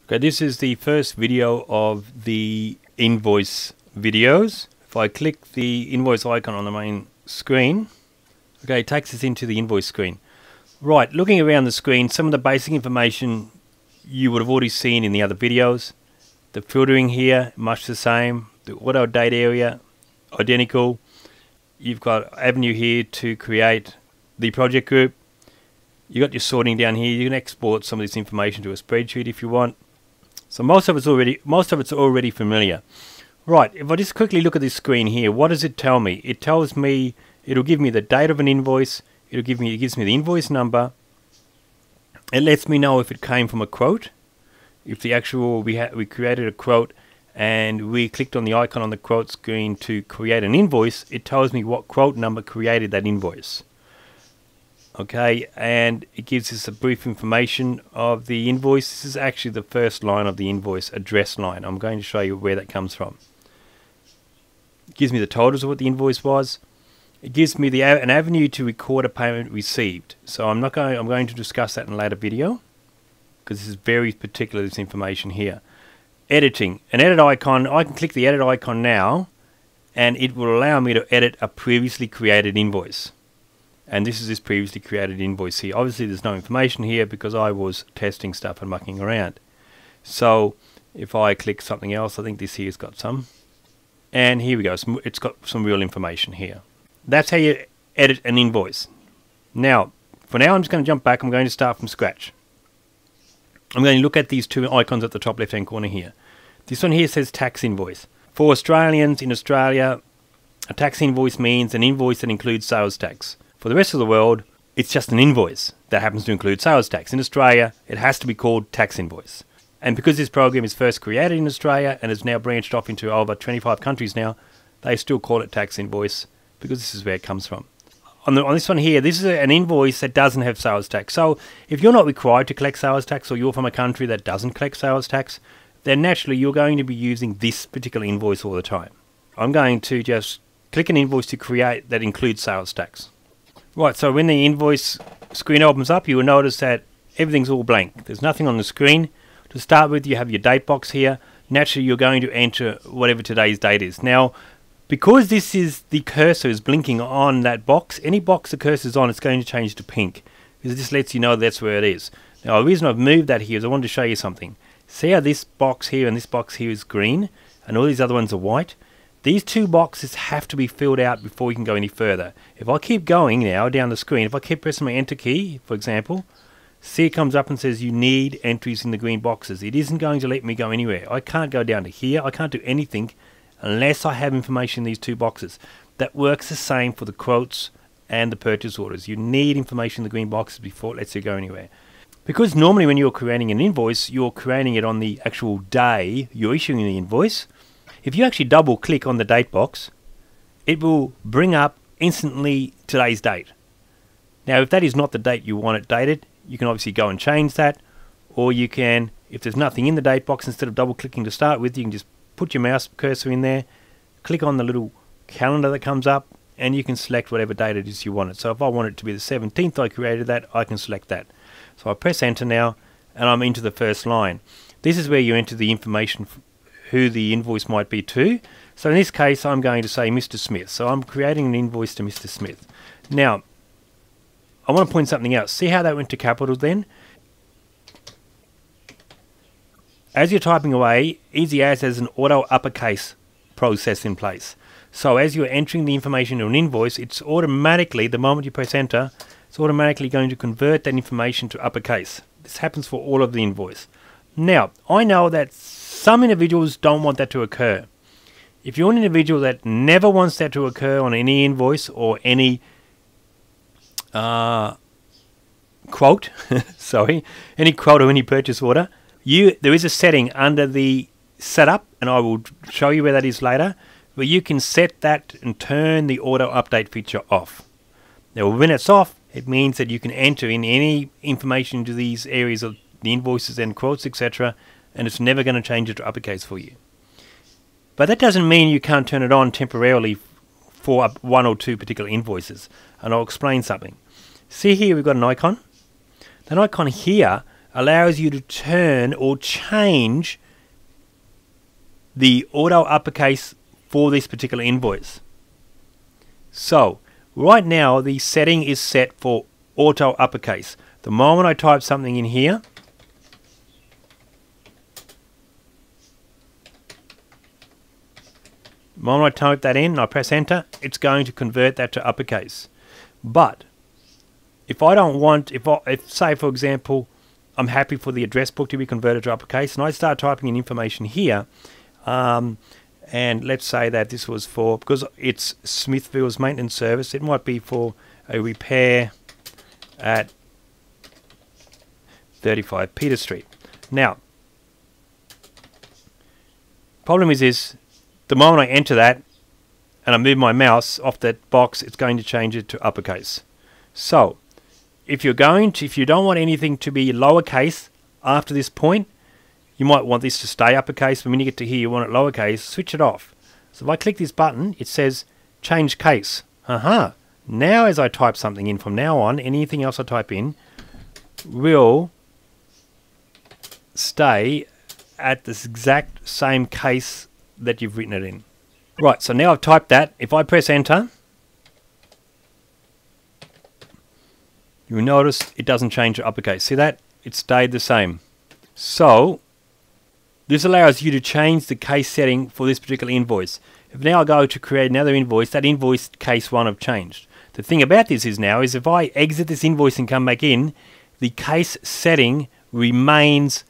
Okay, this is the first video of the invoice videos. If I click the invoice icon on the main screen, okay, it takes us into the invoice screen. Right, looking around the screen, some of the basic information you would have already seen in the other videos. The filtering here, much the same. The auto date area, identical. You've got avenue here to create the project group. You've got your sorting down here. You can export some of this information to a spreadsheet if you want. So most of it's already familiar. Right, if I just quickly look at this screen here, what does it tell me? It tells me, it'll give me the date of an invoice, it gives me the invoice number. It lets me know if it came from a quote. If the actual, we created a quote and we clicked on the icon on the quote screen to create an invoice, it tells me what quote number created that invoice. Okay, and it gives us a brief information of the invoice. This is actually the first line of the invoice address line. I'm going to show you where that comes from. It gives me the totals of what the invoice was. It gives me an avenue to record a payment received. So I'm going to discuss that in a later video because this is very particular, this information here. Editing, an edit icon. I can click the edit icon now and it will allow me to edit a previously created invoice. And this is this previously created invoice here. Obviously there's no information here because I was testing stuff and mucking around. So if I click something else, I think this here's got some. And here we go, it's got some real information here. That's how you edit an invoice. Now, for now I'm just going to jump back. I'm going to start from scratch. I'm going to look at these two icons at the top left hand corner here. This one here says tax invoice. For Australians in Australia, a tax invoice means an invoice that includes sales tax. For the rest of the world, it's just an invoice that happens to include sales tax. In Australia, it has to be called tax invoice. And because this program is first created in Australia and has now branched off into over 25 countries now, they still call it tax invoice because this is where it comes from. On this one here, this is an invoice that doesn't have sales tax. So if you're not required to collect sales tax or you're from a country that doesn't collect sales tax, then naturally you're going to be using this particular invoice all the time. I'm going to just click an invoice to create that includes sales tax. Right, so when the invoice screen opens up, you will notice that everything's all blank. There's nothing on the screen. To start with, you have your date box here. Naturally, you're going to enter whatever today's date is. Now, because this is the cursor is blinking on that box, any box the cursor is on, it's going to change to pink. Because this lets you know that's where it is. Now, the reason I've moved that here is I wanted to show you something. See how this box here and this box here is green, and all these other ones are white? These two boxes have to be filled out before you can go any further. If I keep going now down the screen, if I keep pressing my enter key, for example, see it comes up and says you need entries in the green boxes. It isn't going to let me go anywhere. I can't go down to here. I can't do anything unless I have information in these two boxes. That works the same for the quotes and the purchase orders. You need information in the green boxes before it lets you go anywhere. Because normally when you're creating an invoice, you're creating it on the actual day you're issuing the invoice. If you actually double click on the date box, it will bring up instantly today's date. Now, if that is not the date you want it dated, you can obviously go and change that, or you can, if there's nothing in the date box, instead of double clicking to start with, you can just put your mouse cursor in there, click on the little calendar that comes up, and you can select whatever date it is you want it. So if I want it to be the 17th I created that, I can select that. So I press enter now, and I'm into the first line. This is where you enter the information who the invoice might be to. So in this case, I'm going to say Mr. Smith. So I'm creating an invoice to Mr. Smith. Now, I want to point something out. See how that went to capital then? As you're typing away, Easy As has an auto uppercase process in place. So as you're entering the information in an invoice, it's automatically, the moment you press enter, it's automatically going to convert that information to uppercase. This happens for all of the invoice. Now, I know that some individuals don't want that to occur. If you're an individual that never wants that to occur on any invoice or any quote, any quote or any purchase order, there is a setting under the setup, and I will show you where that is later, where you can set that and turn the auto update feature off. Now, when it's off, it means that you can enter in any information into these areas of the invoices and quotes, etc., and it's never going to change it to uppercase for you. But that doesn't mean you can't turn it on temporarily for one or two particular invoices, and I'll explain something. See here, we've got an icon. That icon here allows you to turn or change the auto uppercase for this particular invoice. So right now the setting is set for auto uppercase. The moment I type something in here, the moment I type that in and I press enter, it's going to convert that to uppercase. But if I don't want, if say for example, I'm happy for the address book to be converted to uppercase, and I start typing in information here, and let's say that this was for, because it's Smithville's maintenance service, it might be for a repair at 35 Peter Street. Now, problem is this, the moment I enter that and I move my mouse off that box, it's going to change it to uppercase. So if you don't want anything to be lowercase after this point, you might want this to stay uppercase, but when you get to here you want it lowercase, switch it off. So if I click this button, it says change case. Now as I type something in from now on, anything else I type in will stay at this exact same case that you've written it in. Right, so now I've typed that. If I press enter, you'll notice it doesn't change to uppercase. See that? It stayed the same. So this allows you to change the case setting for this particular invoice. If now I go to create another invoice, that invoice case 1 have changed. The thing about this is now is if I exit this invoice and come back in, the case setting remains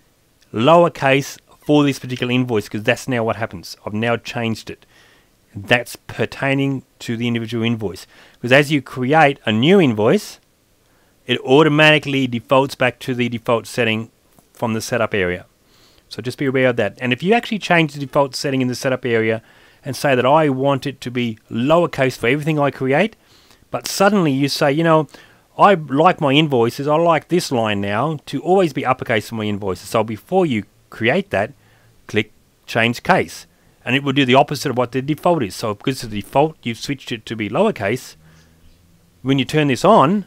lowercase for this particular invoice, because that's now what happens. I've now changed it. That's pertaining to the individual invoice. Because as you create a new invoice, it automatically defaults back to the default setting from the setup area. So just be aware of that. And if you actually change the default setting in the setup area and say that I want it to be lowercase for everything I create, but suddenly you say, you know, I like my invoices, I like this line now to always be uppercase for my invoices. So before you create that, click change case. And it will do the opposite of what the default is. So because of the default, you've switched it to be lowercase. When you turn this on,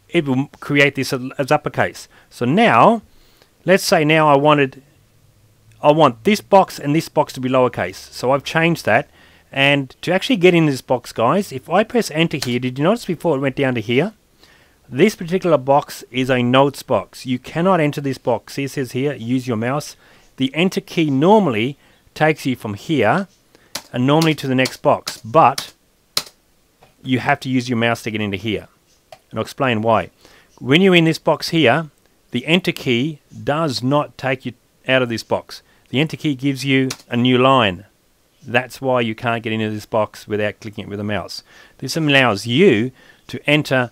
it will create this as uppercase. So now, let's say now I want this box and this box to be lowercase. So I've changed that. And to actually get in this box, guys, if I press enter here, did you notice before it went down to here? This particular box is a notes box. You cannot enter this box. See, it says here, use your mouse. The enter key normally takes you from here and normally to the next box, but you have to use your mouse to get into here. And I'll explain why. When you're in this box here, the enter key does not take you out of this box. The enter key gives you a new line. That's why you can't get into this box without clicking it with a mouse. This allows you to enter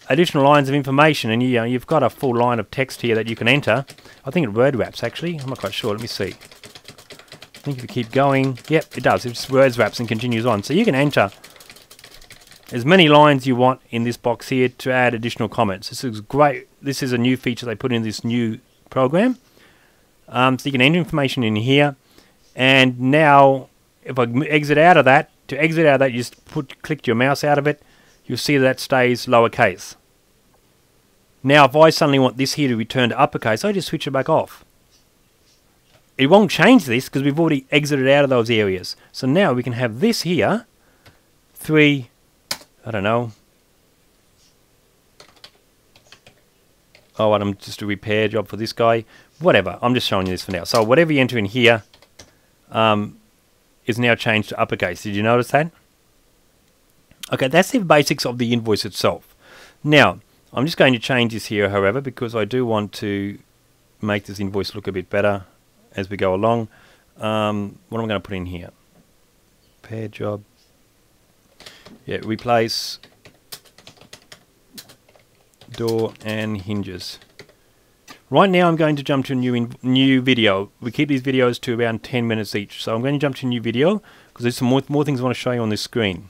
additional lines of information, and you've got a full line of text here that you can enter. I think it word wraps actually. I'm not quite sure. Let me see. I think if you keep going, yep, it does. It just words wraps and continues on. So you can enter as many lines you want in this box here to add additional comments. This is great. This is a new feature they put in this new program. So you can enter information in here. And now, if I exit out of that, to exit out of that, you just click your mouse out of it. You'll see that stays lowercase. Now, if I suddenly want this here to return to uppercase, I just switch it back off. It won't change this because we've already exited out of those areas. So now we can have this here, 3, I don't know. Oh, and I'm just a repair job for this guy. Whatever, I'm just showing you this for now. So whatever you enter in here is now changed to uppercase. Did you notice that? Okay, that's the basics of the invoice itself. Now, I'm just going to change this here, however, because I do want to make this invoice look a bit better as we go along. What am I going to put in here? Repair job. Yeah, replace door and hinges. Right now I'm going to jump to a new video. We keep these videos to around 10 minutes each. So I'm going to jump to a new video because there's some more things I want to show you on this screen.